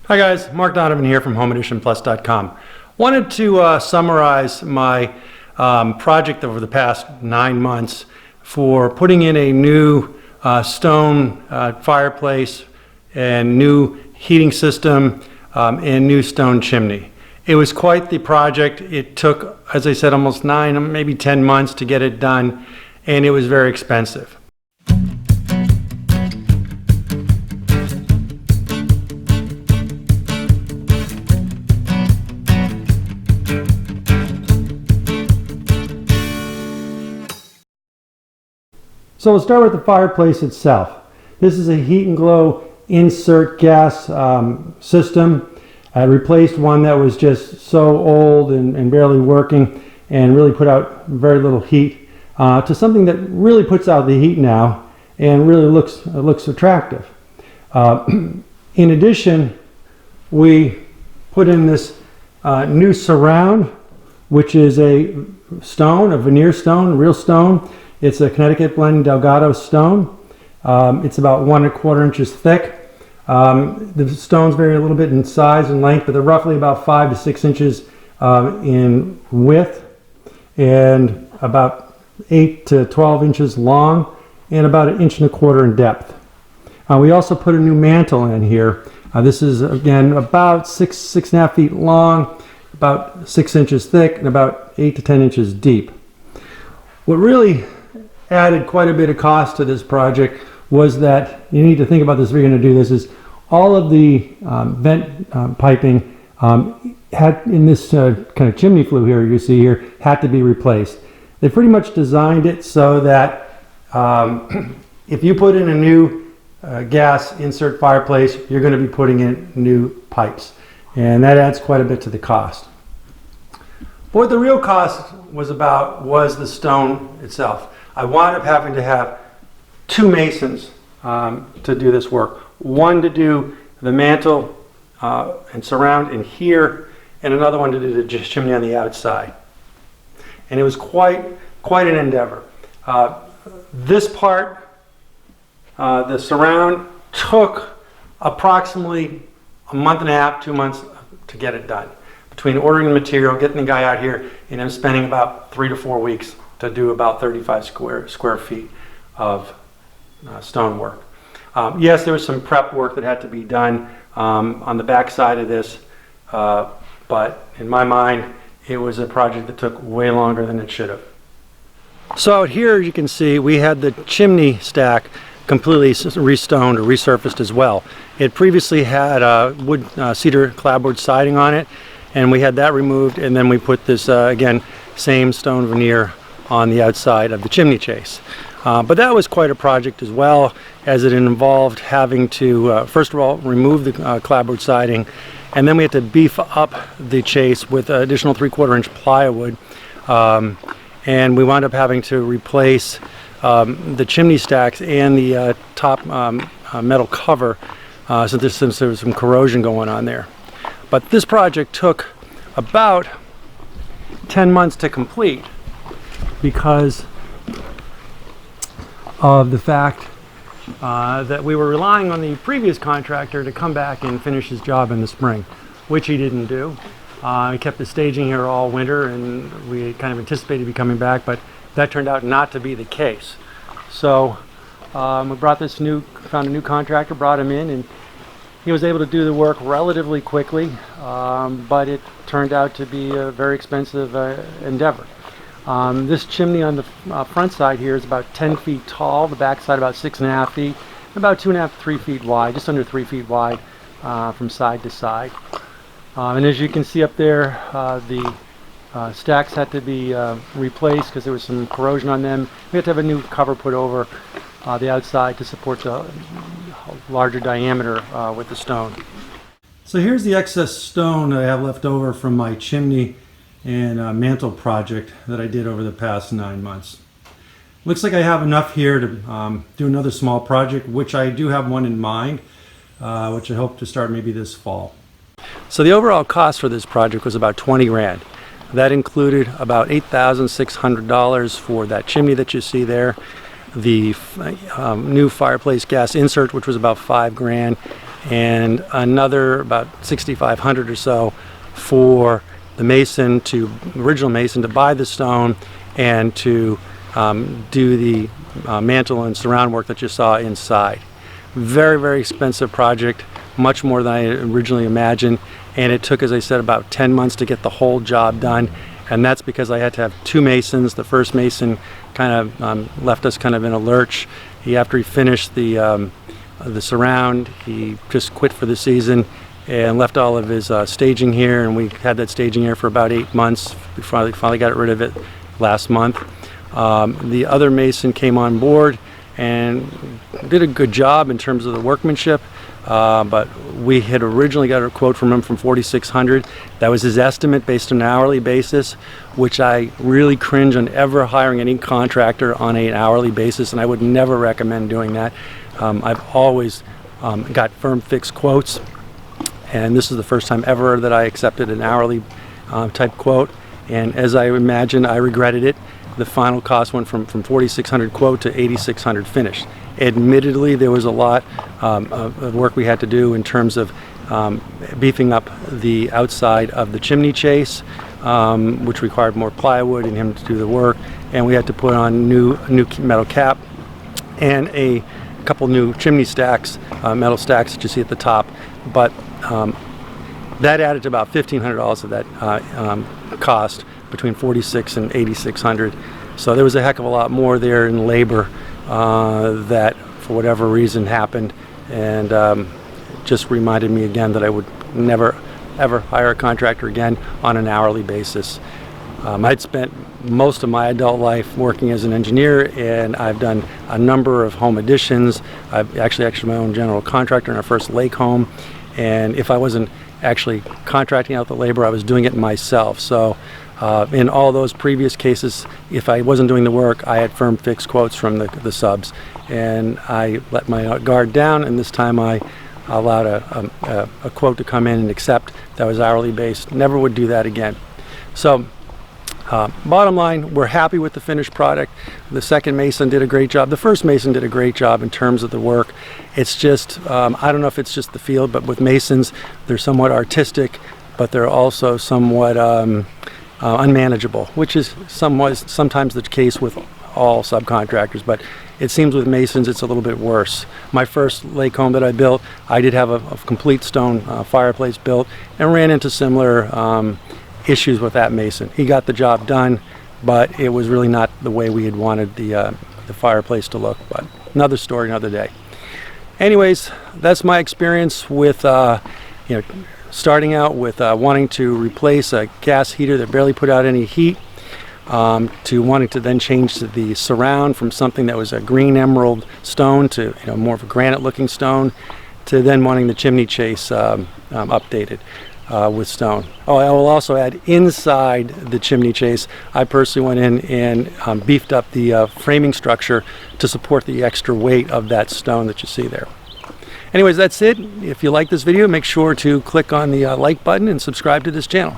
Hi guys, Mark Donovan here from HomeAdditionPlus.com. Wanted to summarize my project over the past 9 months for putting in a new stone fireplace and new heating system and new stone chimney. It was quite the project. It took, as I said, almost 9, maybe 10 months to get it done, and it was very expensive. So we'll start with the fireplace itself. This is a heat and glow insert gas system. I replaced one that was just so old and barely working and really put out very little heat to something that really puts out the heat now and really looks attractive. In addition, we put in this new surround, which is a stone, a veneer stone, real stone. It's a Connecticut blend Delgado stone. It's about 1 1/4 inches thick. The stones vary a little bit in size and length, but they're roughly about 5 to 6 inches in width and about 8 to 12 inches long and about 1 1/4 inches in depth. We also put a new mantle in here. This is again about 6.5 feet long, about 6 inches thick, and about 8 to 10 inches deep. What really added quite a bit of cost to this project was that you need to think about this if you're going to do this, is all of the vent piping had in this kind of chimney flue here you see here had to be replaced. They pretty much designed it so that if you put in a new gas insert fireplace, you're going to be putting in new pipes, and that adds quite a bit to the cost. But what the real cost was the stone itself. I wound up having to have 2 masons to do this work. One to do the mantle and surround in here, and another one to do the chimney on the outside. And it was quite an endeavor. This part, the surround, took approximately 1.5 months, 2 months to get it done. Between ordering the material, getting the guy out here, and I'm spending about 3 to 4 weeks to do about 35 square feet of stonework. Yes, there was some prep work that had to be done on the back side of this, but in my mind, it was a project that took way longer than it should have. So out here you can see we had the chimney stack completely restoned or resurfaced as well. It previously had wood cedar clapboard siding on it, and we had that removed, and then we put this again same stone veneer on the outside of the chimney chase. But that was quite a project as well, as it involved having to first of all remove the clapboard siding, and then we had to beef up the chase with additional 3/4 inch plywood, and we wound up having to replace the chimney stacks and the top metal cover since there was some corrosion going on there. But this project took about 10 months to complete because of the fact that we were relying on the previous contractor to come back and finish his job in the spring, which he didn't do. He kept the staging here all winter, and we kind of anticipated he coming back, but that turned out not to be the case. So we found a new contractor, brought him in, and he was able to do the work relatively quickly, but it turned out to be a very expensive endeavor. This chimney on the front side here is about 10 feet tall, the back side about 6.5 feet, about 2.5 to 3 feet wide, just under 3 feet wide from side to side. And as you can see up there, the stacks had to be replaced because there was some corrosion on them. We had to have a new cover put over the outside to support the larger diameter with the stone. So here's the excess stone that I have left over from my chimney and mantle project that I did over the past 9 months. Looks like I have enough here to do another small project, which I do have one in mind, which I hope to start maybe this fall. So the overall cost for this project was about 20 grand. That included about $8,600 for that chimney that you see there, the new fireplace gas insert, which was about 5 grand, and another about $6,500 or so for the original mason to buy the stone and to do the mantle and surround work that you saw inside. Very, very expensive project, much more than I originally imagined, and it took, as I said, about 10 months to get the whole job done. And that's because I had to have two masons. The first mason kind of left us kind of in a lurch. After he finished the surround, he just quit for the season and left all of his staging here, and we had that staging here for about 8 months before I finally got rid of it last month. The other mason came on board and did a good job in terms of the workmanship, but we had originally got a quote from him from $4,600. That was his estimate based on an hourly basis, which I really cringe on ever hiring any contractor on an hourly basis, and I would never recommend doing that. I've always got firm fixed quotes, and this is the first time ever that I accepted an hourly type quote, and as I imagine, I regretted it. The final cost went from $4,600 quote to $8,600 finished. Admittedly, there was a lot of work we had to do in terms of beefing up the outside of the chimney chase, which required more plywood and him to do the work, and we had to put on new metal cap and a couple new chimney stacks, metal stacks that you see at the top. But that added to about $1,500 of that cost, between $4,600 and $8,600. So there was a heck of a lot more there in labor that, for whatever reason, happened, and just reminded me again that I would never ever hire a contractor again on an hourly basis. I'd spent most of my adult life working as an engineer, and I've done a number of home additions. I've actually my own general contractor in our first lake home, and if I wasn't actually contracting out the labor, I was doing it myself. So in all those previous cases, if I wasn't doing the work, I had firm fixed quotes from the subs, and I let my guard down, and this time I allowed a quote to come in and accept that was hourly based. Never would do that again. So bottom line, we're happy with the finished product. The second mason did a great job. The first mason did a great job in terms of the work. It's just, I don't know if it's just the field, but with masons, they're somewhat artistic, but they're also somewhat unmanageable, which is sometimes the case with all subcontractors, but it seems with masons it's a little bit worse. My first lake home that I built, I did have a complete stone fireplace built, and ran into similar issues with that mason. He got the job done, but it was really not the way we had wanted the fireplace to look. But another story, another day. Anyways, that's my experience with starting out with wanting to replace a gas heater that barely put out any heat, to wanting to then change to the surround from something that was a green emerald stone to more of a granite looking stone, to then wanting the chimney chase updated with stone. Oh, I will also add, inside the chimney chase, I personally went in and beefed up the framing structure to support the extra weight of that stone that you see there. Anyways, that's it. If you like this video, make sure to click on the like button and subscribe to this channel.